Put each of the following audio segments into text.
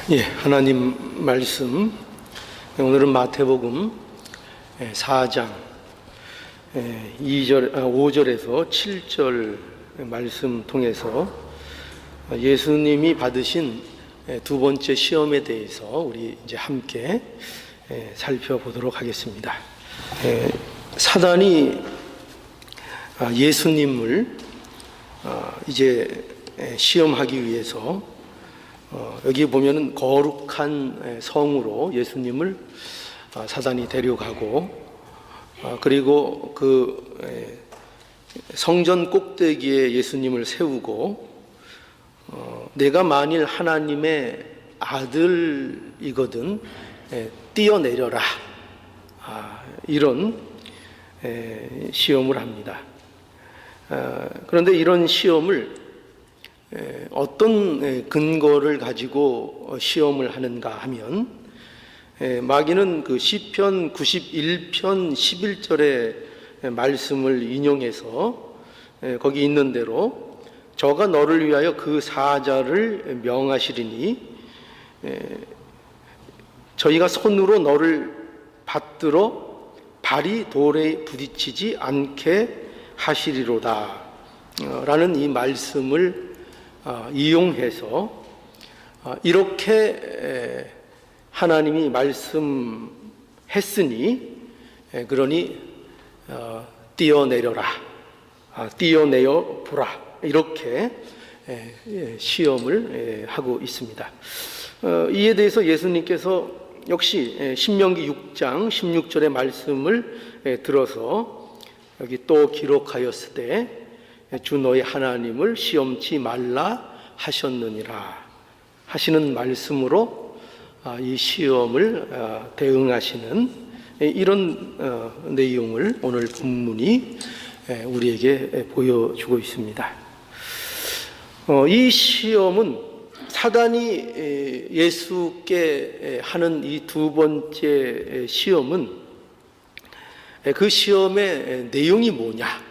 하나님 말씀, 오늘은 마태복음 4장 5절에서 7절 말씀 통해서 예수님이 받으신 두 번째 시험에 대해서 우리 이제 함께 살펴보도록 하겠습니다. 사단이 예수님을 이제 시험하기 위해서 여기 보면은 거룩한 성으로 예수님을 사단이 데려가고, 그리고 그 성전 꼭대기에 예수님을 세우고, 내가 만일 하나님의 아들이거든 뛰어내려라, 이런 시험을 합니다. 그런데 이런 시험을 어떤 근거를 가지고 시험을 하는가 하면, 마귀는 그 시편 91편 11절의 말씀을 인용해서 거기 있는 대로 저가 너를 위하여 그 사자를 명하시리니 저희가 손으로 너를 받들어 발이 돌에 부딪히지 않게 하시리로다 라는 이 말씀을 이용해서 이렇게 하나님이 말씀했으니 그러니 뛰어내려라, 뛰어내어 보라, 이렇게 시험을 하고 있습니다. 이에 대해서 예수님께서 역시 신명기 6장 16절의 말씀을 들어서 여기 또 기록하였으되 주 너희 하나님을 시험치 말라 하셨느니라 하시는 말씀으로 이 시험을 대응하시는 이런 내용을 오늘 본문이 우리에게 보여주고 있습니다. 이 시험은 사단이 예수께 하는 이 두 번째 시험은 그 시험의 내용이 뭐냐,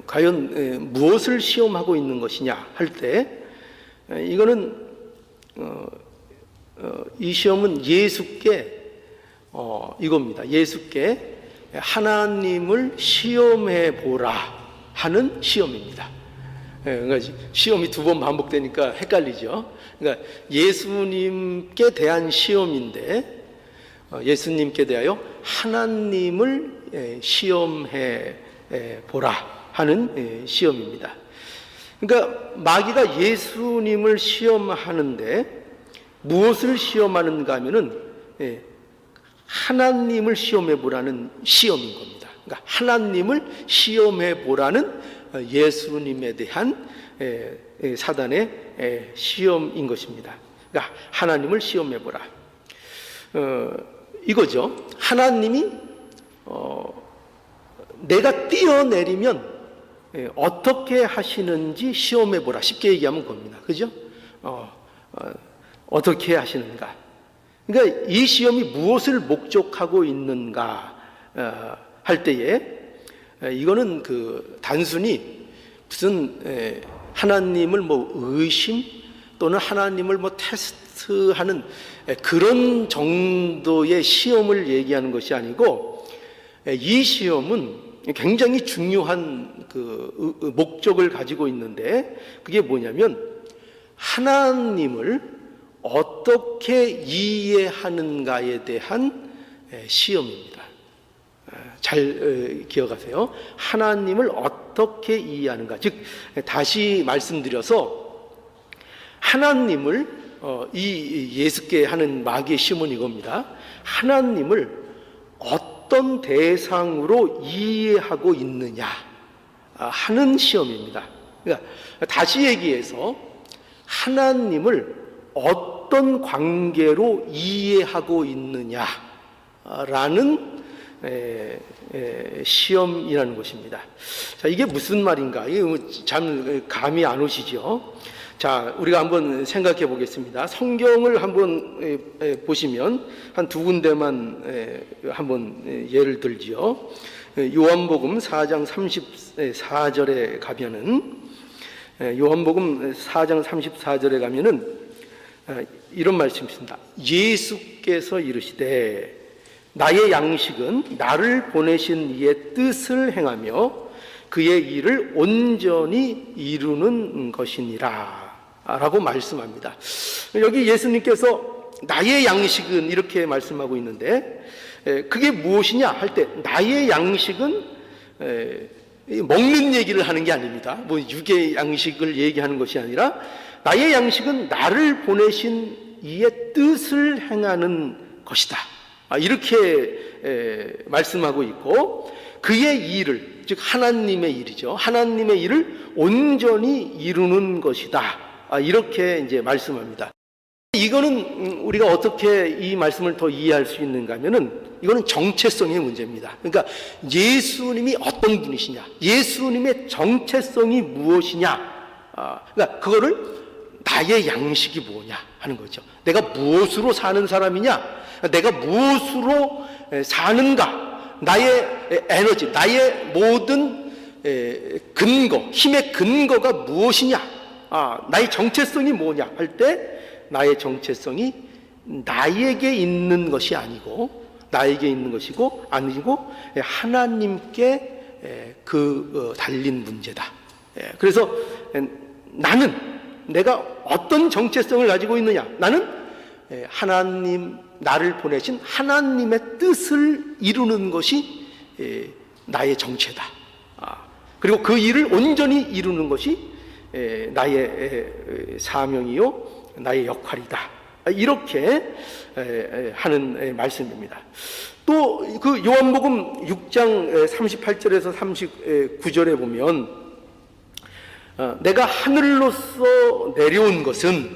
과연 무엇을 시험하고 있는 것이냐 할 때, 이거는 이 시험은 예수께 이겁니다. 예수께 하나님을 시험해 보라 하는 시험입니다. 그러니까 시험이 두 번 반복되니까 헷갈리죠. 그러니까 예수님께 대한 시험인데, 예수님께 대하여 하나님을 시험해 보라 하는 시험입니다. 그러니까 마귀가 예수님을 시험하는데 무엇을 시험하는가 하면은 하나님을 시험해 보라는 시험인 겁니다. 그러니까 하나님을 시험해 보라는 예수님에 대한 사단의 시험인 것입니다. 그러니까 하나님을 시험해 보라, 이거죠. 하나님이 내가 뛰어내리면 어떻게 하시는지 시험해 보라, 쉽게 얘기하면 겁니다. 그죠? 어떻게 하시는가. 그러니까 이 시험이 무엇을 목적하고 있는가 할 때에, 이거는 그 단순히 무슨 하나님을 의심 또는 하나님을 테스트하는 그런 정도의 시험을 얘기하는 것이 아니고, 이 시험은 굉장히 중요한 그 목적을 가지고 있는데, 그게 뭐냐면 하나님을 어떻게 이해하는가에 대한 시험입니다. 잘 기억하세요. 하나님을 어떻게 이해하는가. 즉, 다시 말씀드려서 하나님을 이 예수께 하는 마귀의 시험은 이겁니다. 하나님을 어떤 대상으로 이해하고 있느냐 하는 시험입니다. 그러니까 다시 얘기해서 하나님을 어떤 관계로 이해하고 있느냐라는 시험이라는 것입니다. 자, 이게 무슨 말인가? 이게 참 감이 안 오시죠? 자, 우리가 한번 생각해 보겠습니다. 성경을 한번 보시면 한 두 군데만 한번 예를 들지요. 요한복음 4장 34절에 가면은, 요한복음 4장 34절에 가면은 이런 말씀이십니다. 예수께서 이르시되 나의 양식은 나를 보내신 이의 뜻을 행하며 그의 일을 온전히 이루는 것이니라 라고 말씀합니다. 여기 예수님께서 나의 양식은 이렇게 말씀하고 있는데, 그게 무엇이냐 할 때 나의 양식은 먹는 얘기를 하는 게 아닙니다. 뭐 육의 양식을 얘기하는 것이 아니라 나의 양식은 나를 보내신 이의 뜻을 행하는 것이다, 이렇게 말씀하고 있고, 그의 일을, 즉 하나님의 일이죠, 하나님의 일을 온전히 이루는 것이다, 이렇게 이제 말씀합니다. 이거는 우리가 어떻게 이 말씀을 더 이해할 수 있는가 하면은, 이거는 정체성의 문제입니다. 그러니까 예수님이 어떤 분이시냐, 예수님의 정체성이 무엇이냐, 그러니까 그거를 나의 양식이 뭐냐 하는 거죠. 내가 무엇으로 사는 사람이냐, 내가 무엇으로 사는가, 나의 에너지, 나의 모든 근거, 힘의 근거가 무엇이냐, 나의 정체성이 뭐냐 할 때, 나의 정체성이 나에게 있는 것이 아니고, 나에게 있는 것이고 아니고 하나님께 달린 문제다. 그래서 나는, 내가 어떤 정체성을 가지고 있느냐, 나는 하나님, 나를 보내신 하나님의 뜻을 이루는 것이 나의 정체다. 그리고 그 일을 온전히 이루는 것이 나의 사명이요 나의 역할이다, 이렇게 하는 말씀입니다. 또 그 요한복음 6장 38절에서 39절에 보면, 내가 하늘로서 내려온 것은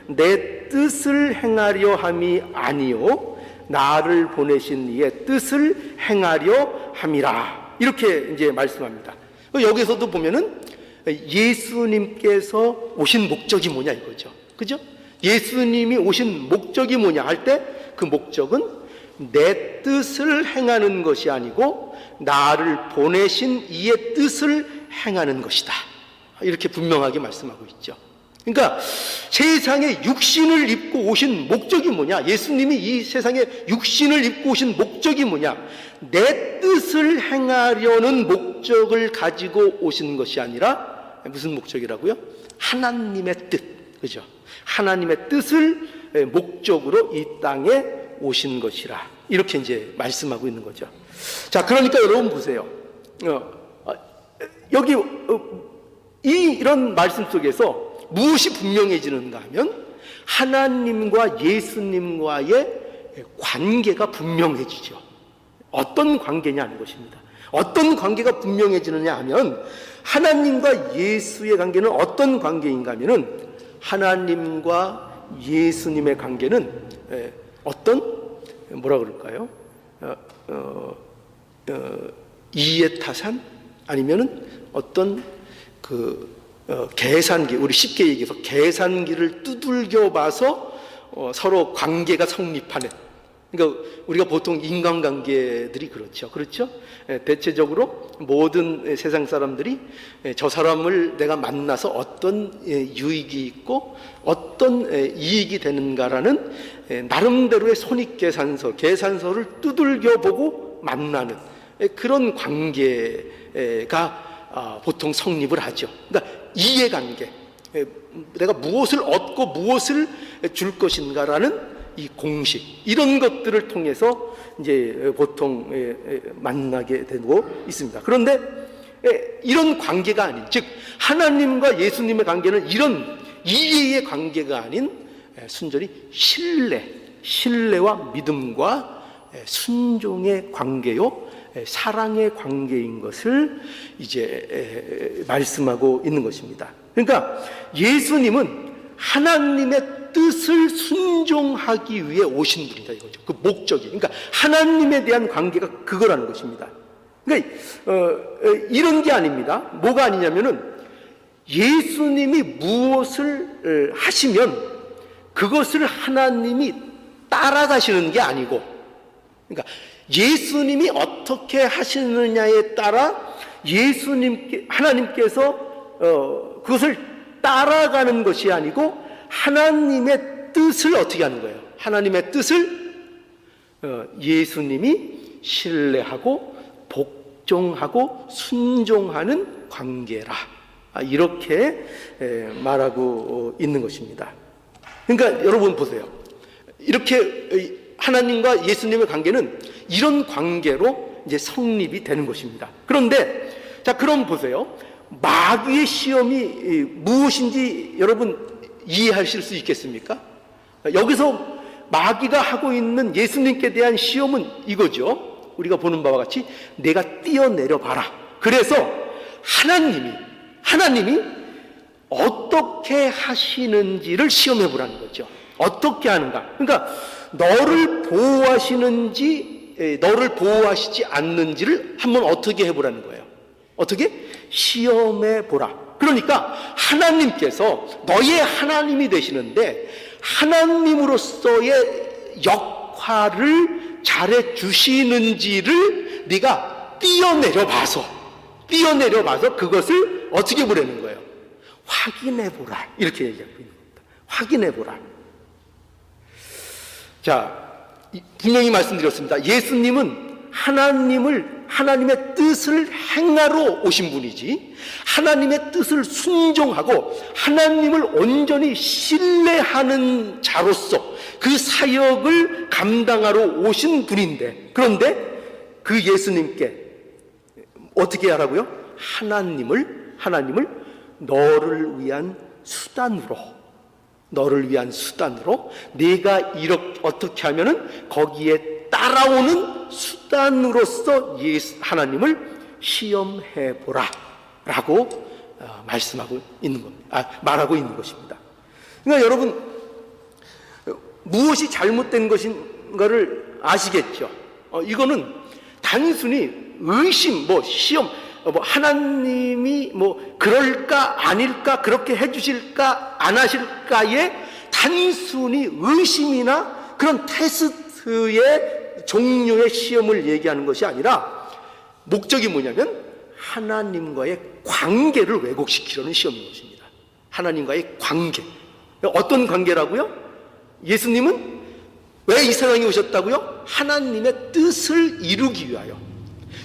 내 뜻을 행하려 함이 아니요 나를 보내신 이의 뜻을 행하려 함이라, 이렇게 이제 말씀합니다. 여기서도 보면은 예수님께서 오신 목적이 뭐냐 이거죠. 그죠? 예수님이 오신 목적이 뭐냐 할 때, 그 목적은 내 뜻을 행하는 것이 아니고 나를 보내신 이의 뜻을 행하는 것이다, 이렇게 분명하게 말씀하고 있죠. 그러니까 세상에 육신을 입고 오신 목적이 뭐냐, 예수님이 이 세상에 육신을 입고 오신 목적이 뭐냐, 내 뜻을 행하려는 목적을 가지고 오신 것이 아니라 무슨 목적이라고요? 하나님의 뜻, 그죠? 하나님의 뜻을 목적으로 이 땅에 오신 것이라, 이렇게 이제 말씀하고 있는 거죠. 자, 그러니까 여러분 보세요. 여기 이런 말씀 속에서 무엇이 분명해지는가 하면, 하나님과 예수님과의 관계가 분명해지죠. 어떤 관계냐는 것입니다. 어떤 관계가 분명해지느냐 하면, 하나님과 예수의 관계는 어떤 관계인가 하면은, 하나님과 예수님의 관계는 어떤, 뭐라 그럴까요? 이해타산, 아니면은 어떤 계산기, 우리 쉽게 얘기해서 계산기를 두들겨 봐서 서로 관계가 성립하는, 그러니까 우리가 보통 인간관계들이 그렇죠. 대체적으로 모든 세상 사람들이 저 사람을 내가 만나서 어떤 유익이 있고 어떤 이익이 되는가라는 나름대로의 손익계산서를 두들겨 보고 만나는 그런 관계가 보통 성립을 하죠. 그러니까 이해관계, 내가 무엇을 얻고 무엇을 줄 것인가라는 이 공식, 이런 것들을 통해서 이제 보통 만나게 되고 있습니다. 그런데 이런 관계가 아닌, 즉 하나님과 예수님의 관계는 이런 이해의 관계가 아닌 순전히 신뢰와 믿음과 순종의 관계요, 사랑의 관계인 것을 이제 말씀하고 있는 것입니다. 그러니까 예수님은 하나님의 뜻을 순종하기 위해 오신 분이다 이거죠. 그 목적이, 그러니까 하나님에 대한 관계가 그거라는 것입니다. 그러니까 이런 게 아닙니다. 뭐가 아니냐면은, 예수님이 무엇을 하시면 그것을 하나님이 따라가시는 게 아니고, 그러니까 예수님이 어떻게 하시느냐에 따라 하나님께서 그것을 따라가는 것이 아니고, 하나님의 뜻을 어떻게 하는 거예요? 하나님의 뜻을 예수님이 신뢰하고 복종하고 순종하는 관계라, 이렇게 말하고 있는 것입니다. 그러니까 여러분 보세요. 이렇게 하나님과 예수님의 관계는 이런 관계로 이제 성립이 되는 것입니다. 그런데 자, 그럼 보세요. 마귀의 시험이 무엇인지 여러분 이해하실 수 있겠습니까? 여기서 마귀가 하고 있는 예수님께 대한 시험은 이거죠. 우리가 보는 바와 같이 내가 뛰어내려 봐라. 그래서 하나님이 어떻게 하시는지를 시험해 보라는 거죠. 어떻게 하는가? 그러니까 너를 보호하시는지 너를 보호하시지 않는지를 한번 어떻게 해보라는 거예요. 어떻게? 시험해 보라. 그러니까 하나님께서 너의 하나님이 되시는데 하나님으로서의 역할을 잘해 주시는지를 네가 뛰어내려 봐서 그것을 어떻게 보라는 거예요? 확인해 보라. 이렇게 얘기하고 있는 겁니다. 확인해 보라. 자, 분명히 말씀드렸습니다. 예수님은 하나님의 뜻을 행하러 오신 분이지, 하나님의 뜻을 순종하고 하나님을 온전히 신뢰하는 자로서 그 사역을 감당하러 오신 분인데, 그런데 그 예수님께 어떻게 하라고요? 하나님을 너를 위한 수단으로 네가 이렇게 어떻게 하면은 거기에 따라오는 수단으로서 하나님을 시험해 보라 라고 말씀하고 있는 겁니다. 말하고 있는 것입니다. 그러니까 여러분, 무엇이 잘못된 것인가를 아시겠죠? 이거는 단순히 의심, 시험, 하나님이 그럴까 아닐까, 그렇게 해주실까 안 하실까의 단순히 의심이나 그런 테스트의 종류의 시험을 얘기하는 것이 아니라 목적이 뭐냐면 하나님과의 관계를 왜곡시키려는 시험인 것입니다. 하나님과의 관계. 어떤 관계라고요? 예수님은 왜 이 세상에 오셨다고요? 하나님의 뜻을 이루기 위하여.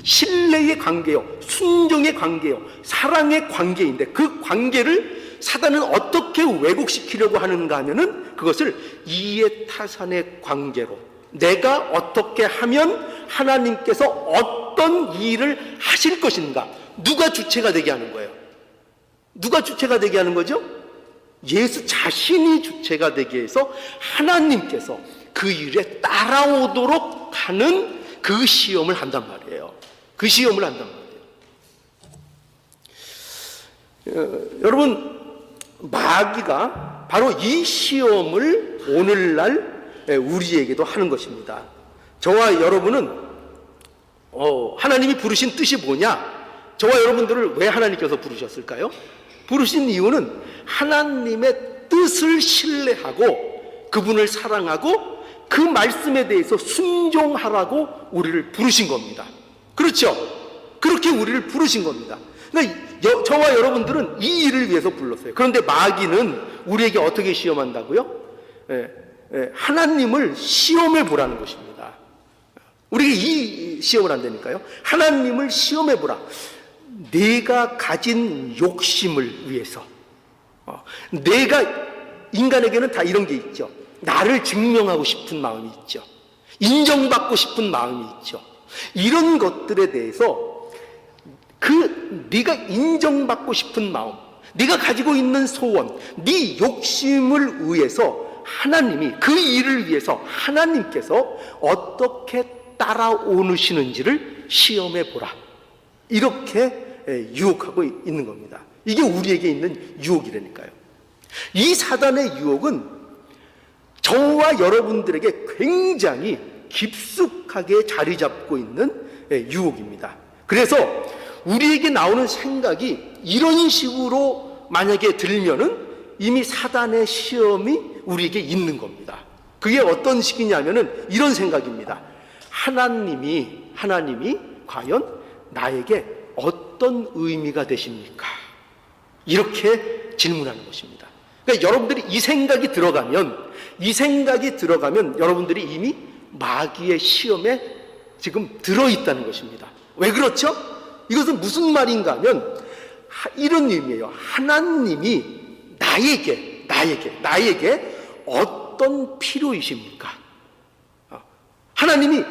신뢰의 관계요, 순종의 관계요, 사랑의 관계인데 그 관계를 사단은 어떻게 왜곡시키려고 하는가 하면은 그것을 이해타산의 관계로, 내가 어떻게 하면 하나님께서 어떤 일을 하실 것인가, 누가 주체가 되게 하는 거예요? 누가 주체가 되게 하는 거죠? 예수 자신이 주체가 되게 해서 하나님께서 그 일에 따라오도록 하는 그 시험을 한단 말이에요. 그 시험을 한단 말이에요. 여러분, 마귀가 바로 이 시험을 오늘날 우리에게도 하는 것입니다. 저와 여러분은 하나님이 부르신 뜻이 뭐냐? 저와 여러분들을 왜 하나님께서 부르셨을까요? 부르신 이유는 하나님의 뜻을 신뢰하고 그분을 사랑하고 그 말씀에 대해서 순종하라고 우리를 부르신 겁니다. 그렇죠? 그렇게 우리를 부르신 겁니다. 그러니까 저와 여러분들은 이 일을 위해서 불렀어요. 그런데 마귀는 우리에게 어떻게 시험한다고요? 하나님을 시험해 보라는 것입니다. 우리가 이 시험을 한다니까요. 하나님을 시험해 보라. 내가 가진 욕심을 위해서. 인간에게는 다 이런 게 있죠. 나를 증명하고 싶은 마음이 있죠. 인정받고 싶은 마음이 있죠. 이런 것들에 대해서 네가 인정받고 싶은 마음, 네가 가지고 있는 소원, 네 욕심을 위해서 하나님이, 그 일을 위해서 하나님께서 어떻게 따라오시는지를 시험해 보라. 이렇게 유혹하고 있는 겁니다. 이게 우리에게 있는 유혹이라니까요. 이 사단의 유혹은 저와 여러분들에게 굉장히 깊숙하게 자리 잡고 있는 유혹입니다. 그래서 우리에게 나오는 생각이 이런 식으로 만약에 들면은 이미 사단의 시험이 우리에게 있는 겁니다. 그게 어떤 식이냐면은 이런 생각입니다. 하나님이 과연 나에게 어떤 의미가 되십니까? 이렇게 질문하는 것입니다. 그러니까 여러분들이 이 생각이 들어가면 여러분들이 이미 마귀의 시험에 지금 들어있다는 것입니다. 왜 그렇죠? 이것은 무슨 말인가 하면 이런 의미예요. 하나님이 나에게 어떤 필요이십니까? 하나님을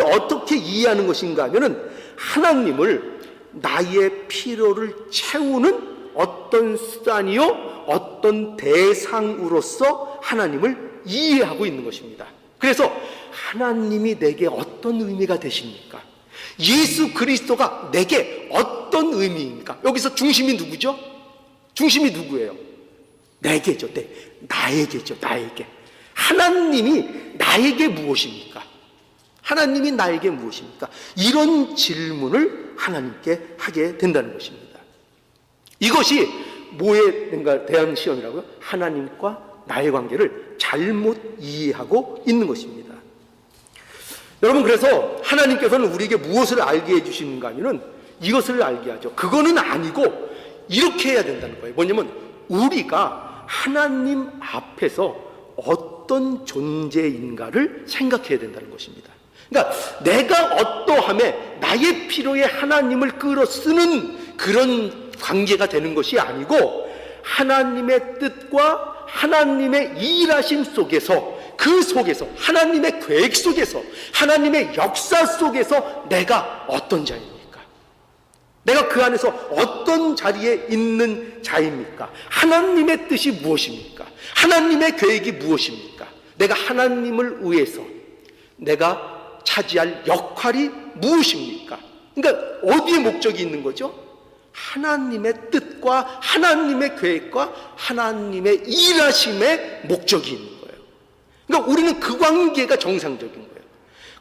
어떻게 이해하는 것인가 하면은 하나님을 나의 필요를 채우는 어떤 수단이요, 어떤 대상으로서 하나님을 이해하고 있는 것입니다. 그래서 하나님이 내게 어떤 의미가 되십니까? 예수 그리스도가 내게 어떤 의미입니까? 여기서 중심이 누구죠? 중심이 누구예요? 내게죠. 나에게죠. 하나님이 나에게 무엇입니까? 이런 질문을 하나님께 하게 된다는 것입니다. 이것이 뭐에 대한 시험이라고요? 하나님과 나의 관계를 잘못 이해하고 있는 것입니다. 여러분, 그래서 하나님께서는 우리에게 무엇을 알게 해주시는가 하면은 이것을 알게 하죠. 그거는 아니고 이렇게 해야 된다는 거예요. 뭐냐면 우리가 하나님 앞에서 어떤 존재인가를 생각해야 된다는 것입니다. 그러니까 내가 어떠함에 나의 필요에 하나님을 끌어쓰는 그런 관계가 되는 것이 아니고 하나님의 뜻과 하나님의 일하심 속에서, 그 속에서, 하나님의 계획 속에서, 하나님의 역사 속에서 내가 어떤 자입니까? 내가 그 안에서 어떤 자리에 있는 자입니까? 하나님의 뜻이 무엇입니까? 하나님의 계획이 무엇입니까? 내가 하나님을 위해서 내가 차지할 역할이 무엇입니까? 그러니까 어디에 목적이 있는 거죠? 하나님의 뜻과 하나님의 계획과 하나님의 일하심의 목적이 있는 거예요. 그러니까 우리는 그 관계가 정상적인 거예요.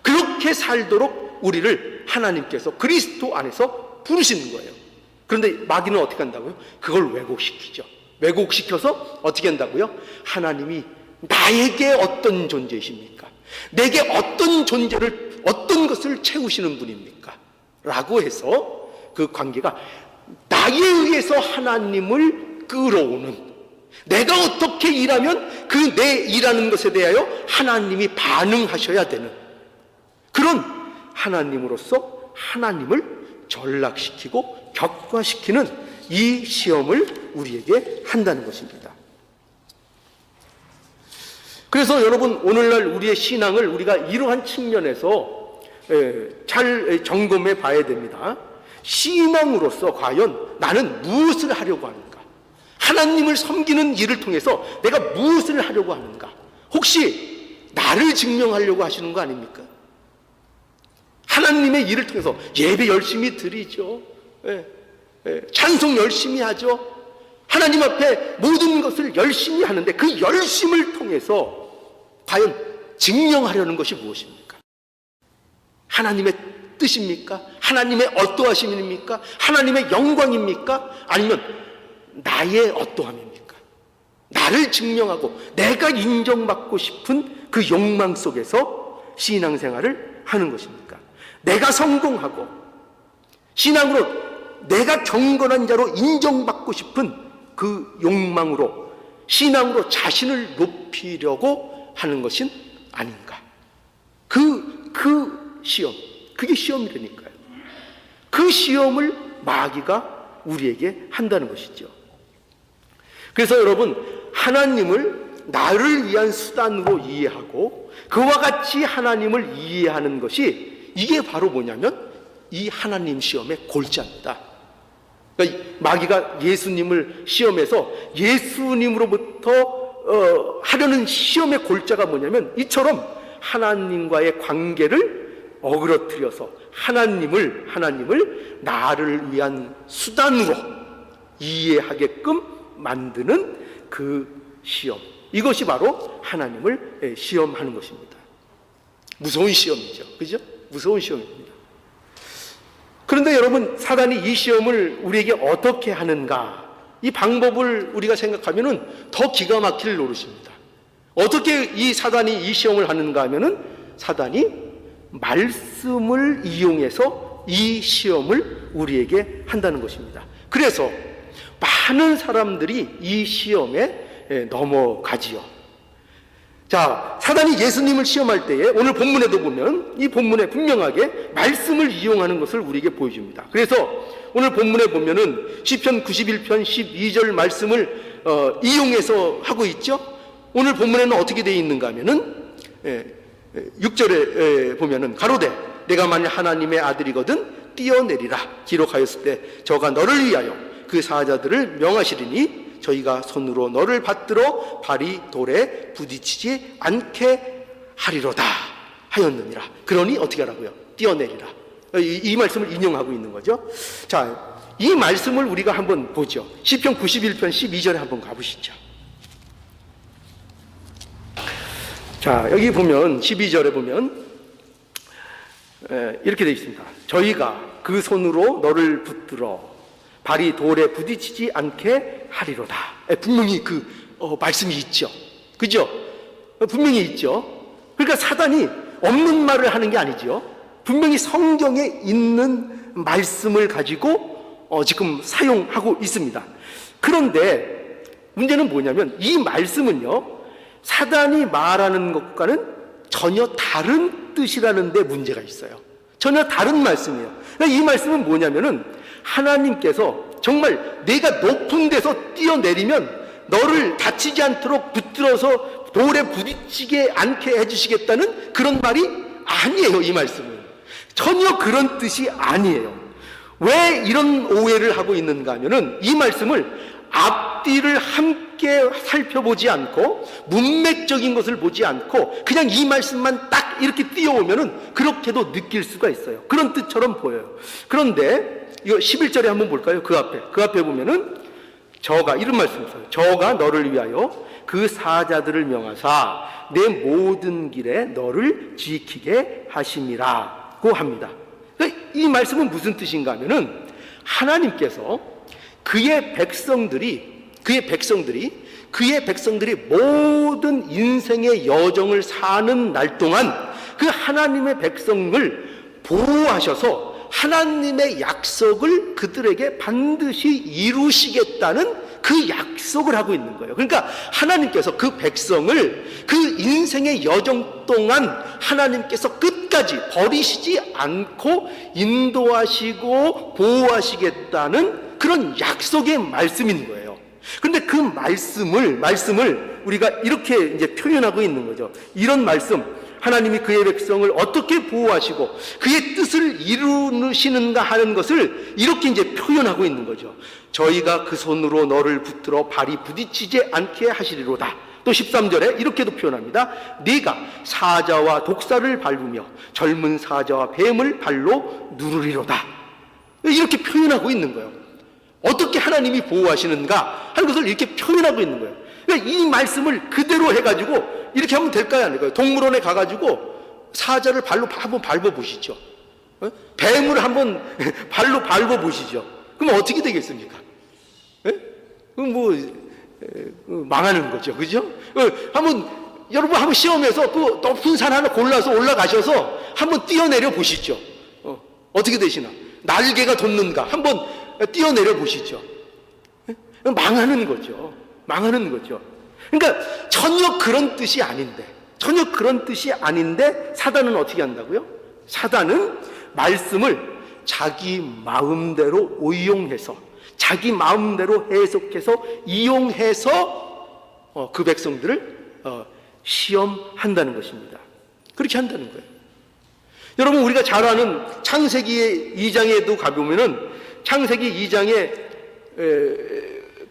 그렇게 살도록 우리를 하나님께서 그리스도 안에서 부르시는 거예요. 그런데 마귀는 어떻게 한다고요? 그걸 왜곡시키죠. 왜곡시켜서 어떻게 한다고요? 하나님이 나에게 어떤 존재이십니까? 내게 어떤 것을 채우시는 분입니까? 라고 해서 그 관계가 나에 의해서 하나님을 끌어오는, 내가 어떻게 일하면 그 내 일하는 것에 대하여 하나님이 반응하셔야 되는 그런 하나님으로서 하나님을 전락시키고 격화시키는 이 시험을 우리에게 한다는 것입니다. 그래서 여러분, 오늘날 우리의 신앙을 우리가 이러한 측면에서 잘 점검해 봐야 됩니다. 신앙으로서 과연 나는 무엇을 하려고 하는가? 하나님을 섬기는 일을 통해서 내가 무엇을 하려고 하는가? 혹시 나를 증명하려고 하시는 거 아닙니까? 하나님의 일을 통해서 예배 열심히 드리죠. 찬송 열심히 하죠. 하나님 앞에 모든 것을 열심히 하는데 그 열심을 통해서 과연 증명하려는 것이 무엇입니까? 하나님의 뜻입니까? 하나님의 어떠하심입니까? 하나님의 영광입니까? 아니면 나의 어떠함입니까? 나를 증명하고 내가 인정받고 싶은 그 욕망 속에서 신앙생활을 하는 것입니까? 내가 성공하고 신앙으로 내가 경건한 자로 인정받고 싶은 그 욕망으로, 신앙으로 자신을 높이려고 하는 것은 아닌가? 그 시험, 그게 시험이라니까요. 그 시험을 마귀가 우리에게 한다는 것이죠. 그래서 여러분, 하나님을 나를 위한 수단으로 이해하고 그와 같이 하나님을 이해하는 것이, 이게 바로 뭐냐면 이 하나님 시험의 골자입니다. 그러니까 마귀가 예수님을 시험해서 예수님으로부터 하려는 시험의 골자가 뭐냐면 이처럼 하나님과의 관계를 어그러뜨려서 하나님을 나를 위한 수단으로 이해하게끔 만드는 그 시험, 이것이 바로 하나님을 시험하는 것입니다. 무서운 시험이죠. 그죠? 무서운 시험입니다. 그런데 여러분, 사단이 이 시험을 우리에게 어떻게 하는가, 이 방법을 우리가 생각하면은 더 기가 막힐 노릇입니다. 어떻게 이 사단이 이 시험을 하는가 하면은 사단이 말씀을 이용해서 이 시험을 우리에게 한다는 것입니다. 그래서 많은 사람들이 이 시험에 넘어가지요. 자, 사단이 예수님을 시험할 때에 오늘 본문에도 보면 이 본문에 분명하게 말씀을 이용하는 것을 우리에게 보여줍니다. 그래서 오늘 본문에 보면은 시편 91편 12절 말씀을 이용해서 하고 있죠. 오늘 본문에는 어떻게 되어 있는가 하면은 6절에 보면은 가로되 내가 만일 하나님의 아들이거든 뛰어내리라 기록하였을 때 저가 너를 위하여 그 사자들을 명하시리니 저희가 손으로 너를 받들어 발이 돌에 부딪히지 않게 하리로다 하였느니라. 그러니 어떻게 하라고요? 뛰어내리라. 이 말씀을 인용하고 있는 거죠. 자, 이 말씀을 우리가 한번 보죠. 시편 91편 12절에 한번 가보시죠. 자, 여기 보면 12절에 보면 이렇게 되어 있습니다. 저희가 그 손으로 너를 붙들어 발이 돌에 부딪히지 않게 하리로다. 분명히 그 말씀이 있죠. 그죠? 분명히 있죠. 그러니까 사단이 없는 말을 하는 게 아니죠. 분명히 성경에 있는 말씀을 가지고 지금 사용하고 있습니다. 그런데 문제는 뭐냐면 이 말씀은요, 사단이 말하는 것과는 전혀 다른 뜻이라는 데 문제가 있어요. 전혀 다른 말씀이에요. 이 말씀은 뭐냐면은 하나님께서 정말 내가 높은 데서 뛰어내리면 너를 다치지 않도록 붙들어서 돌에 부딪히게 않게 해주시겠다는 그런 말이 아니에요. 이 말씀은 전혀 그런 뜻이 아니에요. 왜 이런 오해를 하고 있는가 하면은 이 말씀을 앞뒤를 함께 살펴보지 않고 문맥적인 것을 보지 않고 그냥 이 말씀만 딱 이렇게 띄워오면은 그렇게도 느낄 수가 있어요. 그런 뜻처럼 보여요. 그런데 이거 11절에 한번 볼까요? 그 앞에 보면은 저가 이런 말씀이 있어요. 저가 너를 위하여 그 사자들을 명하사 내 모든 길에 너를 지키게 하심이라고 합니다. 그러니까 이 말씀은 무슨 뜻인가 하면은 하나님께서 그의 백성들이 모든 인생의 여정을 사는 날 동안 그 하나님의 백성을 보호하셔서 하나님의 약속을 그들에게 반드시 이루시겠다는 그 약속을 하고 있는 거예요. 그러니까 하나님께서 그 백성을 그 인생의 여정 동안 하나님께서 끝까지 버리시지 않고 인도하시고 보호하시겠다는 그런 약속의 말씀인 거예요. 그런데 그 말씀을 우리가 이렇게 이제 표현하고 있는 거죠. 이런 말씀, 하나님이 그의 백성을 어떻게 보호하시고 그의 뜻을 이루시는가 하는 것을 이렇게 이제 표현하고 있는 거죠. 저희가 그 손으로 너를 붙들어 발이 부딪히지 않게 하시리로다. 또 13절에 이렇게도 표현합니다. 네가 사자와 독사를 밟으며 젊은 사자와 뱀을 발로 누르리로다. 이렇게 표현하고 있는 거예요. 어떻게 하나님이 보호하시는가 하는 것을 이렇게 표현하고 있는 거예요. 그러니까 이 말씀을 그대로 해가지고 이렇게 하면 될까요? 아닐까요? 동물원에 가가지고 사자를 발로 한번 밟아보시죠. 뱀을 한번 발로 밟아보시죠. 그럼 어떻게 되겠습니까? 망하는 거죠. 그죠? 여러분 한번 시험해서 그 높은 산 하나 골라서 올라가셔서 한번 뛰어내려 보시죠. 어떻게 되시나? 날개가 돋는가? 한번 뛰어내려 보시죠. 망하는 거죠. 망하는 거죠. 그러니까 전혀 그런 뜻이 아닌데 사단은 어떻게 한다고요? 사단은 말씀을 자기 마음대로 오용해서 자기 마음대로 해석해서 이용해서 그 백성들을 시험한다는 것입니다. 그렇게 한다는 거예요. 여러분 우리가 잘 아는 창세기 2장에도 가보면은 창세기 2장에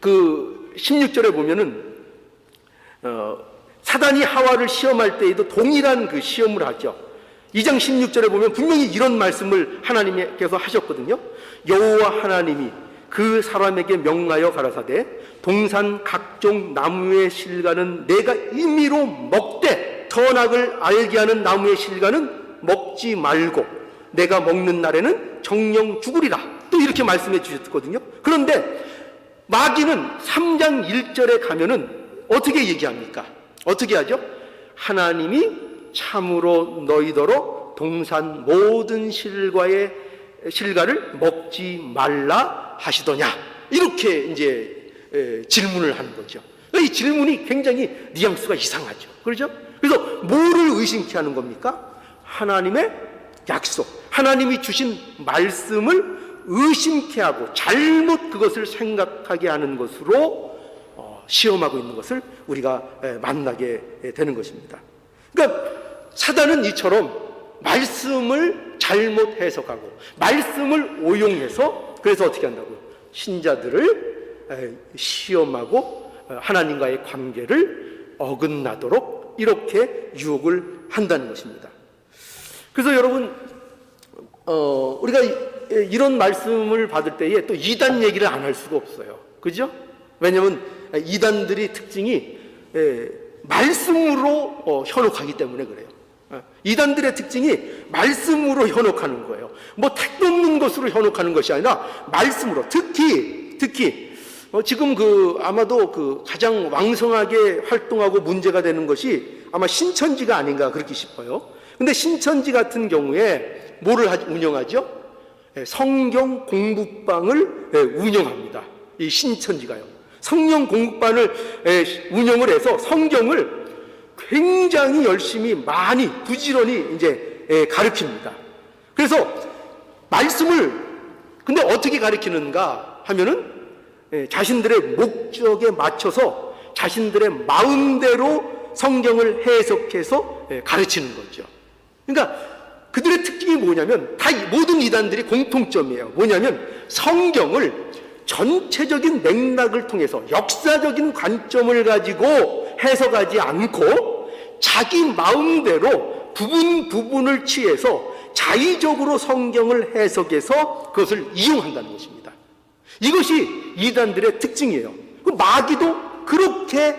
그 16절에 보면은 사단이 하와를 시험할 때에도 동일한 그 시험을 하죠. 2장 16절에 보면 분명히 이런 말씀을 하나님께서 하셨거든요. 여호와 하나님이 그 사람에게 명하여 가라사대 동산 각종 나무의 실과는 내가 임의로 먹되 선악을 알게 하는 나무의 실과는 먹지 말고 내가 먹는 날에는 정령 죽으리라. 또 이렇게 말씀해 주셨거든요. 그런데 마귀는 3장 1절에 가면은 어떻게 얘기합니까? 어떻게 하죠? 하나님이 참으로 너희더러 동산 모든 실과를 먹지 말라 하시더냐. 이렇게 이제 질문을 하는 거죠. 이 질문이 굉장히 뉘앙스가 이상하죠. 그렇죠? 그래서 뭐를 의심케 하는 겁니까? 하나님의 약속, 하나님이 주신 말씀을 의심케 하고 잘못 그것을 생각하게 하는 것으로 시험하고 있는 것을 우리가 만나게 되는 것입니다. 그러니까 사단은 이처럼 말씀을 잘못 해석하고 말씀을 오용해서 그래서 어떻게 한다고요? 신자들을 시험하고 하나님과의 관계를 어긋나도록 이렇게 유혹을 한다는 것입니다. 그래서 여러분 우리가 이런 말씀을 받을 때에 또 이단 얘기를 안 할 수가 없어요. 그죠? 왜냐하면 이단들이 특징이 말씀으로 현혹하기 때문에 그래요. 이단들의 특징이 말씀으로 현혹하는 거예요. 뭐 택도 없는 것으로 현혹하는 것이 아니라 말씀으로, 특히 지금 아마도 가장 왕성하게 활동하고 문제가 되는 것이 아마 신천지가 아닌가 그렇게 싶어요. 근데 신천지 같은 경우에 뭐를 운영하죠? 성경 공부방을 운영합니다. 이 신천지가요. 성경 공부방을 운영을 해서 성경을 굉장히 열심히 많이 부지런히 이제 가르칩니다. 그래서 말씀을 근데 어떻게 가르치는가 하면은 자신들의 목적에 맞춰서 자신들의 마음대로 성경을 해석해서 가르치는 거죠. 그러니까 그들의 특징이 뭐냐면 다 모든 이단들이 공통점이에요. 뭐냐면 성경을 전체적인 맥락을 통해서 역사적인 관점을 가지고 해석하지 않고 자기 마음대로 부분을 취해서 자의적으로 성경을 해석해서 그것을 이용한다는 것입니다. 이것이 이단들의 특징이에요. 마귀도 그렇게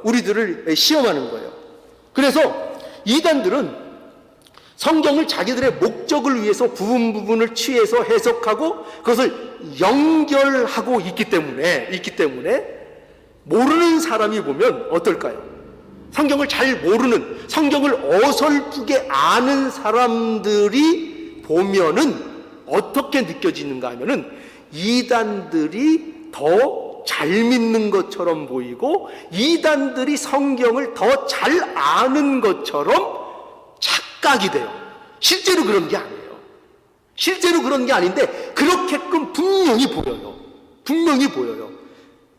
우리들을 시험하는 거예요. 그래서 이단들은 성경을 자기들의 목적을 위해서 부분을 취해서 해석하고 그것을 연결하고 있기 때문에 모르는 사람이 보면 어떨까요? 성경을 잘 모르는, 성경을 어설프게 아는 사람들이 보면은 어떻게 느껴지는가 하면은 이단들이 더 잘 믿는 것처럼 보이고 이단들이 성경을 더 잘 아는 것처럼 착각이 돼요. 실제로 그런 게 아니에요. 실제로 그런 게 아닌데 그렇게끔 분명히 보여요.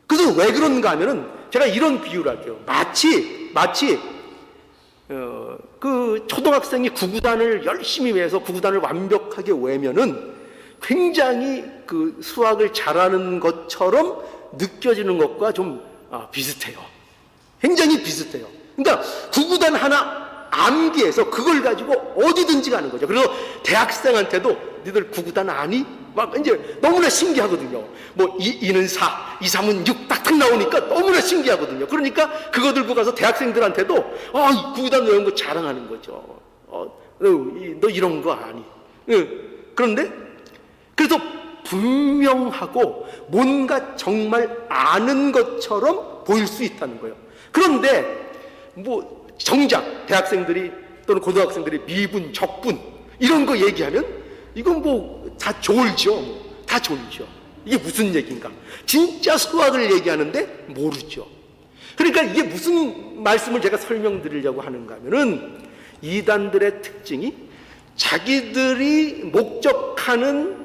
그래서 왜 그런가 하면은 제가 이런 비유를 할게요. 마치 그 초등학생이 구구단을 열심히 외워서 구구단을 완벽하게 외면은 굉장히 그 수학을 잘하는 것처럼 느껴지는 것과 좀 비슷해요. 굉장히 비슷해요. 그러니까 구구단 하나 암기해서 그걸 가지고 어디든지 가는 거죠. 그래서 대학생한테도 니들 구구단 아니? 막 이제 너무나 신기하거든요. 뭐 2는 4, 2, 3은 6 딱딱 나오니까 너무나 신기하거든요. 그러니까 그거 들고 가서 대학생들한테도 구구단 외운 거 자랑하는 거죠. 너 이런 거 아니? 그런데 그래서 분명하고 뭔가 정말 아는 것처럼 보일 수 있다는 거예요. 그런데 뭐 정작 대학생들이 또는 고등학생들이 미분, 적분 이런 거 얘기하면 이건 뭐 다 졸죠. 다 졸죠. 이게 무슨 얘기인가? 진짜 수학을 얘기하는데 모르죠. 그러니까 이게 무슨 말씀을 제가 설명드리려고 하는가 하면은 이단들의 특징이 자기들이 목적하는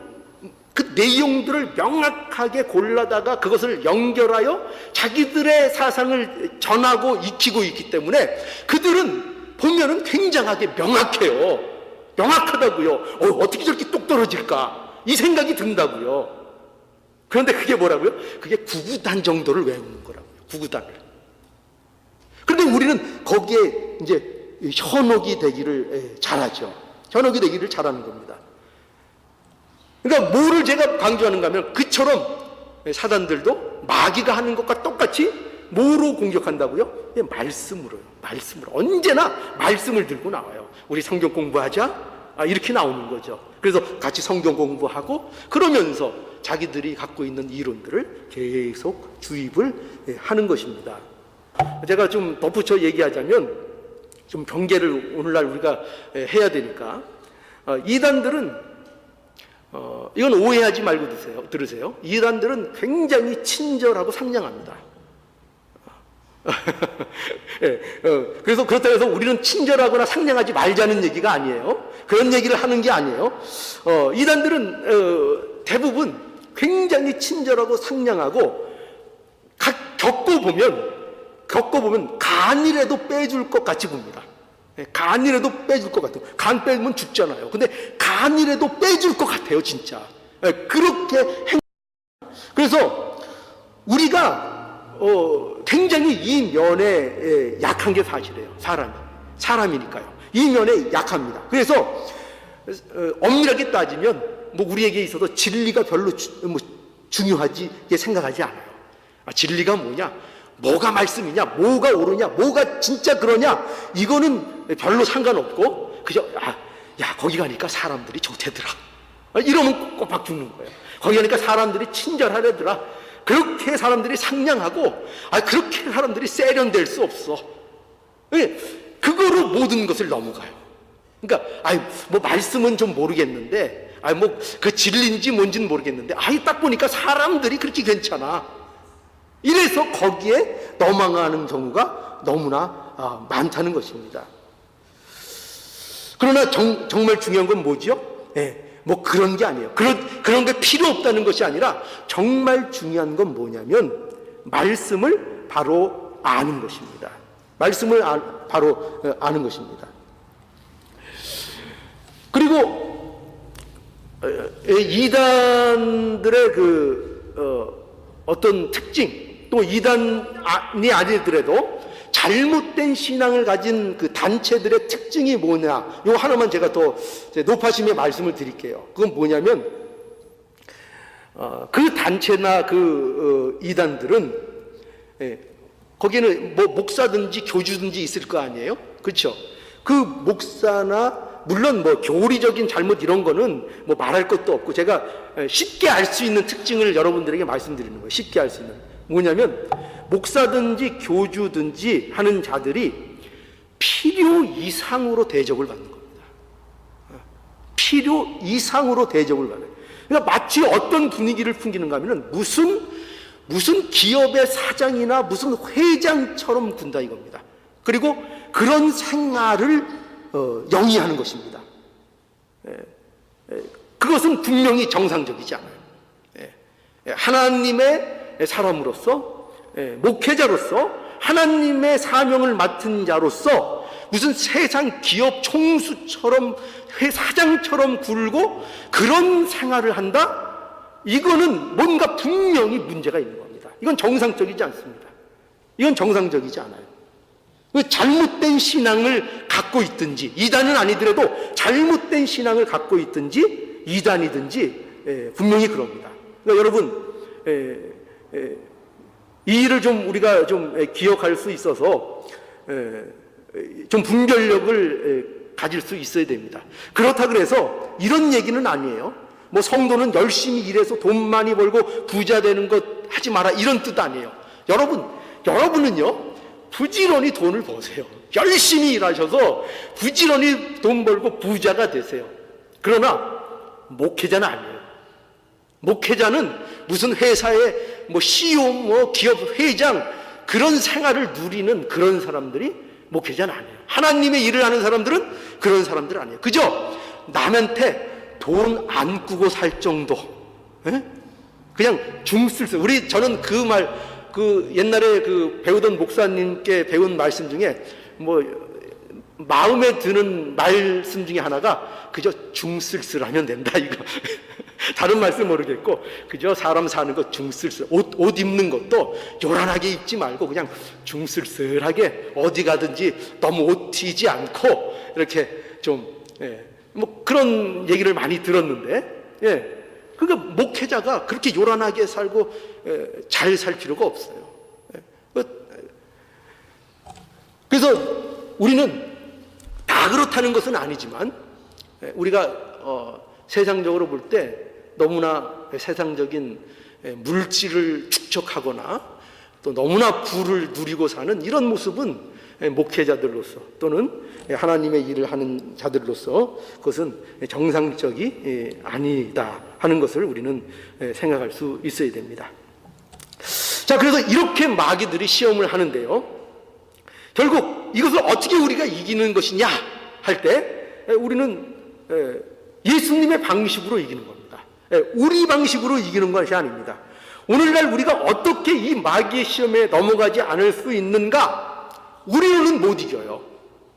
그 내용들을 명확하게 골라다가 그것을 연결하여 자기들의 사상을 전하고 익히고 있기 때문에 그들은 보면은 굉장하게 명확해요. 명확하다고요. 어떻게 저렇게 똑 떨어질까? 이 생각이 든다고요. 그런데 그게 뭐라고요? 그게 구구단 정도를 외우는 거라고요. 구구단을. 그런데 우리는 거기에 이제 현혹이 되기를 잘하죠. 현혹이 되기를 잘하는 겁니다. 그러니까 뭐를 제가 강조하는가 하면 그처럼 사단들도 마귀가 하는 것과 똑같이 뭐로 공격한다고요? 말씀으로요. 말씀으로. 언제나 말씀을 들고 나와요. 우리 성경 공부하자. 이렇게 나오는 거죠. 그래서 같이 성경 공부하고 그러면서 자기들이 갖고 있는 이론들을 계속 주입을 하는 것입니다. 제가 좀 덧붙여 얘기하자면 좀 경계를 오늘날 우리가 해야 되니까 이단들은 이건 오해하지 말고 들으세요. 이단들은 굉장히 친절하고 상냥합니다. 예, 그래서 그렇다고 해서 우리는 친절하거나 상냥하지 말자는 얘기가 아니에요. 그런 얘기를 하는 게 아니에요. 이단들은 대부분 굉장히 친절하고 상냥하고 겪어보면 간이라도 빼줄 것 같이 봅니다. 간이라도 빼줄 것 같아요. 간 빼면 죽잖아요. 근데 간이라도 빼줄 것 같아요, 진짜. 그렇게 그래서 우리가 굉장히 이 면에 약한 게 사실이에요. 사람이니까요. 이 면에 약합니다. 그래서 엄밀하게 따지면 뭐 우리에게 있어서 진리가 별로 중요하지 생각하지 않아요. 진리가 뭐냐? 뭐가 말씀이냐? 뭐가 옳으냐? 뭐가 진짜 그러냐? 이거는 별로 상관없고 그저 야 거기 가니까 사람들이 좋대더라. 이러면 꼬박 죽는 거예요. 거기 가니까 사람들이 친절하려더라. 그렇게 사람들이 상냥하고 그렇게 사람들이 세련될 수 없어. 그거로 모든 것을 넘어가요. 그러니까 뭐 말씀은 좀 모르겠는데 뭐 그 진리인지 뭔지는 모르겠는데 딱 보니까 사람들이 그렇게 괜찮아. 이래서 거기에 넘어가는 경우가 너무나 많다는 것입니다. 그러나 정말 중요한 건 뭐지요? 뭐 그런 게 아니에요. 그런 게 필요 없다는 것이 아니라 정말 중요한 건 뭐냐면 말씀을 바로 아는 것입니다. 말씀을 바로 아는 것입니다. 그리고 이단들의 어떤 특징, 또 이단이 아니더라도 잘못된 신앙을 가진 그 단체들의 특징이 뭐냐, 이거 하나만 제가 더 높아심의 말씀을 드릴게요. 그건 뭐냐면 그 단체나 그 이단들은 거기는 뭐 목사든지 교주든지 있을 거 아니에요? 그렇죠? 그 목사나 물론 뭐 교리적인 잘못 이런 거는 뭐 말할 것도 없고 제가 쉽게 알 수 있는 특징을 여러분들에게 말씀드리는 거예요. 쉽게 알 수 있는 뭐냐면 목사든지 교주든지 하는 자들이 필요 이상으로 대접을 받는 겁니다. 필요 이상으로 대접을 받아요. 그러니까 마치 어떤 분위기를 풍기는가 하면은 무슨 기업의 사장이나 무슨 회장처럼 군다 이겁니다. 그리고 그런 생활을 영위하는 것입니다. 그것은 분명히 정상적이지 않아요. 하나님의 사람으로서, 목회자로서, 하나님의 사명을 맡은 자로서 무슨 세상 기업 총수처럼 회사장처럼 굴고 그런 생활을 한다? 이거는 뭔가 분명히 문제가 있는 겁니다. 이건 정상적이지 않습니다. 이건 정상적이지 않아요. 잘못된 신앙을 갖고 있든지, 이단은 아니더라도 잘못된 신앙을 갖고 있든지 이단이든지 분명히 그럽니다. 그러니까 여러분 이 일을 좀 우리가 좀 기억할 수 있어서 좀 분별력을 가질 수 있어야 됩니다. 그렇다 그래서 이런 얘기는 아니에요. 뭐 성도는 열심히 일해서 돈 많이 벌고 부자 되는 것 하지 마라 이런 뜻 아니에요. 여러분은요 부지런히 돈을 버세요. 열심히 일하셔서 부지런히 돈 벌고 부자가 되세요. 그러나 목회자는 아니에요. 목회자는 무슨 회사의 뭐 CEO, 뭐 기업 회장 그런 생활을 누리는 그런 사람들이 목회자는 아니에요. 하나님의 일을 하는 사람들은 그런 사람들 아니에요. 그죠? 남한테 돈 안 꾸고 살 정도. 그냥 중쓸쓸. 저는 그 옛날에 그 배우던 목사님께 배운 말씀 중에 뭐 마음에 드는 말씀 중에 하나가 그저 중쓸쓸하면 된다 이거. 다른 말씀 모르겠고 그저 사람 사는 것 중쓸쓸. 옷 입는 것도 요란하게 입지 말고 그냥 중쓸쓸하게 어디 가든지 너무 옷 튀지 않고 이렇게 좀 뭐 그런 얘기를 많이 들었는데 그러니까 목회자가 그렇게 요란하게 살고 잘 살 필요가 없어요. 그래서 우리는 다 그렇다는 것은 아니지만 우리가 세상적으로 볼 때 너무나 세상적인 물질을 축적하거나 또 너무나 부를 누리고 사는 이런 모습은 목회자들로서 또는 하나님의 일을 하는 자들로서 그것은 정상적이 아니다 하는 것을 우리는 생각할 수 있어야 됩니다. 자, 그래서 이렇게 마귀들이 시험을 하는데요, 결국 이것을 어떻게 우리가 이기는 것이냐 할 때 우리는 예수님의 방식으로 이기는 겁니다. 우리 방식으로 이기는 것이 아닙니다. 오늘날 우리가 어떻게 이 마귀의 시험에 넘어가지 않을 수 있는가? 우리로는 못 이겨요.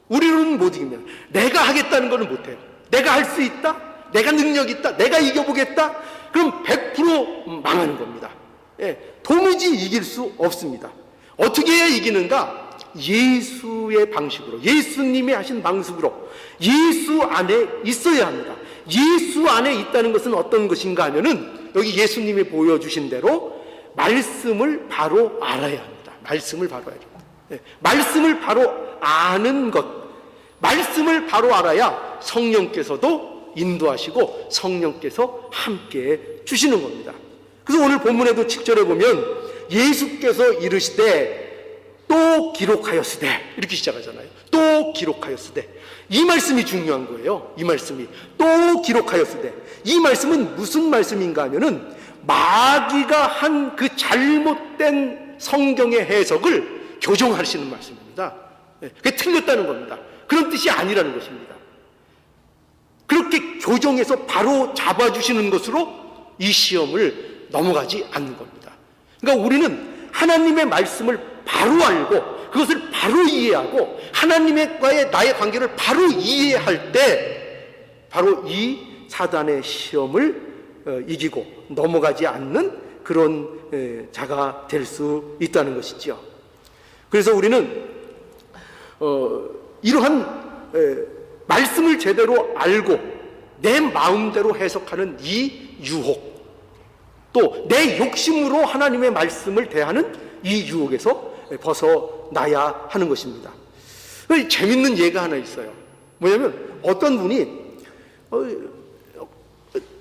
우리로는 못 이깁니다. 내가 하겠다는 것은 못해요. 내가 할 수 있다? 내가 능력 있다? 내가 이겨보겠다? 그럼 100% 망하는 겁니다. 도무지 이길 수 없습니다. 어떻게 해야 이기는가? 예수의 방식으로, 예수님이 하신 방식으로 예수 안에 있어야 합니다. 예수 안에 있다는 것은 어떤 것인가 하면은 여기 예수님이 보여주신 대로 말씀을 바로 알아야 합니다. 말씀을 바로 알아야 합니다. 말씀을 바로 아는 것, 말씀을 바로 알아야 성령께서도 인도하시고 성령께서 함께 주시는 겁니다. 그래서 오늘 본문에도 7절에 보면 예수께서 이르시되 또 기록하였으되 이렇게 시작하잖아요. 또 기록하였으되, 이 말씀이 중요한 거예요. 이 말씀이 또 기록하였으되, 이 말씀은 무슨 말씀인가 하면은 마귀가 한 그 잘못된 성경의 해석을 교정하시는 말씀입니다. 그게 틀렸다는 겁니다. 그런 뜻이 아니라는 것입니다. 그렇게 교정해서 바로 잡아주시는 것으로 이 시험을 넘어가지 않는 겁니다. 그러니까 우리는 하나님의 말씀을 바로 알고 그것을 바로 이해하고 하나님과의 나의 관계를 바로 이해할 때 바로 이 사단의 시험을 이기고 넘어가지 않는 그런 자가 될 수 있다는 것이죠. 그래서 우리는 이러한 말씀을 제대로 알고 내 마음대로 해석하는 이 유혹, 또 내 욕심으로 하나님의 말씀을 대하는 이 유혹에서 벗어나야 하는 것입니다. 재밌는 예가 하나 있어요. 뭐냐면 어떤 분이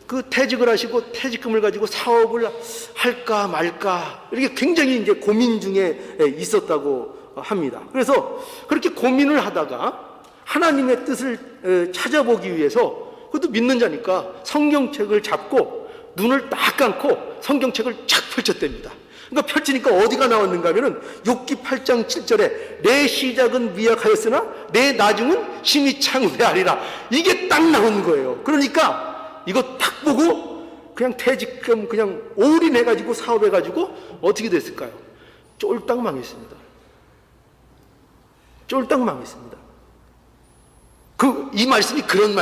그 퇴직을 하시고 퇴직금을 가지고 사업을 할까 말까 이렇게 굉장히 이제 고민 중에 있었다고 합니다. 그래서 그렇게 고민을 하다가 하나님의 뜻을 찾아보기 위해서, 그것도 믿는 자니까 성경책을 잡고 눈을 딱 감고 성경책을 착 펼쳤답니다. 그러니까 펼치니까 어디가 나왔는가 하면은 욥기 8장 7절에 내 시작은 미약하였으나 내 나중은 심히 창대하리라, 이게 딱 나온 거예요. 그러니까 이거 딱 보고 그냥 퇴직금 그냥 올인해가지고 사업해가지고 어떻게 됐을까요? 쫄딱 망했습니다. 쫄딱 망했습니다. 이 말씀이 그런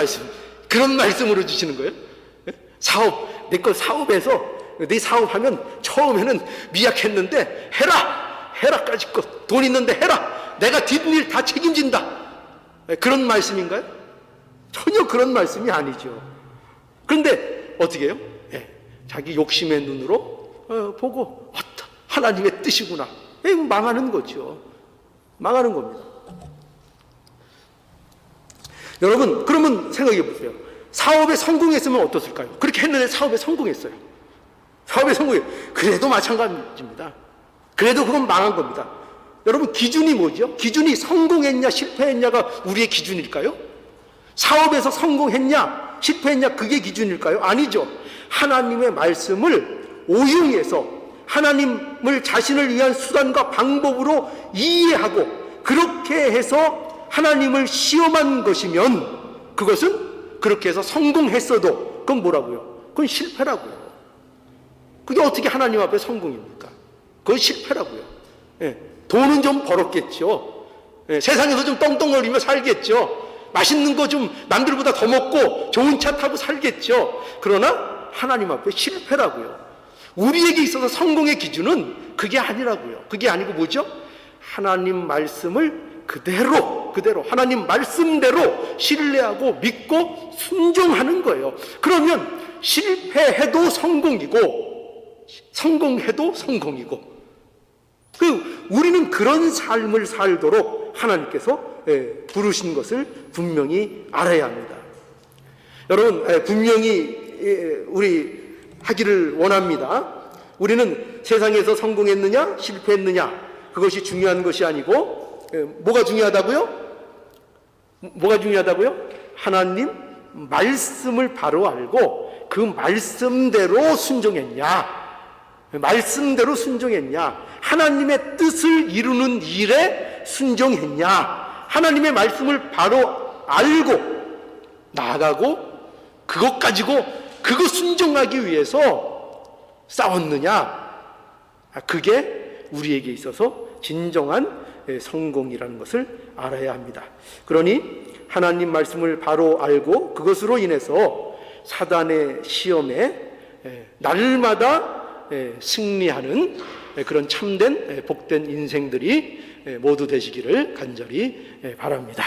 말씀으로 주시는 거예요. 사업, 내 걸 사업해서 네 사업하면 처음에는 미약했는데 해라까지 돈 있는데 해라, 내가 뒷일 다 책임진다, 그런 말씀인가요? 전혀 그런 말씀이 아니죠. 그런데 어떻게 해요? 자기 욕심의 눈으로 보고 하나님의 뜻이구나, 망하는 거죠. 망하는 겁니다. 여러분, 그러면 생각해 보세요. 사업에 성공했으면 어떻을까요? 그렇게 했는데 사업에 성공했어요. 사업에 성공해. 그래도 마찬가지입니다. 그래도 그건 망한 겁니다. 여러분, 기준이 뭐죠? 기준이 성공했냐 실패했냐가 우리의 기준일까요? 사업에서 성공했냐 실패했냐 그게 기준일까요? 아니죠. 하나님의 말씀을 오용해서 하나님을 자신을 위한 수단과 방법으로 이해하고 그렇게 해서 하나님을 시험한 것이면 그것은 그렇게 해서 성공했어도 그건 뭐라고요? 그건 실패라고요. 그게 어떻게 하나님 앞에 성공입니까? 그건 실패라고요. 돈은 좀 벌었겠죠. 세상에서 좀 떵떵거리며 살겠죠. 맛있는 거 좀 남들보다 더 먹고 좋은 차 타고 살겠죠. 그러나 하나님 앞에 실패라고요. 우리에게 있어서 성공의 기준은 그게 아니라고요. 그게 아니고 뭐죠? 하나님 말씀을 그대로 하나님 말씀대로 신뢰하고 믿고 순종하는 거예요. 그러면 실패해도 성공이고 성공해도 성공이고, 우리는 그런 삶을 살도록 하나님께서 부르신 것을 분명히 알아야 합니다. 여러분, 분명히 우리 하기를 원합니다. 우리는 세상에서 성공했느냐 실패했느냐 그것이 중요한 것이 아니고 뭐가 중요하다고요? 뭐가 중요하다고요? 하나님 말씀을 바로 알고 그 말씀대로 순종했냐? 말씀대로 순종했냐? 하나님의 뜻을 이루는 일에 순종했냐? 하나님의 말씀을 바로 알고 나아가고 그것 가지고 그거 순종하기 위해서 싸웠느냐? 그게 우리에게 있어서 진정한 성공이라는 것을 알아야 합니다. 그러니 하나님 말씀을 바로 알고 그것으로 인해서 사단의 시험에 날마다 승리하는 그런 참된 복된 인생들이 모두 되시기를 간절히 바랍니다.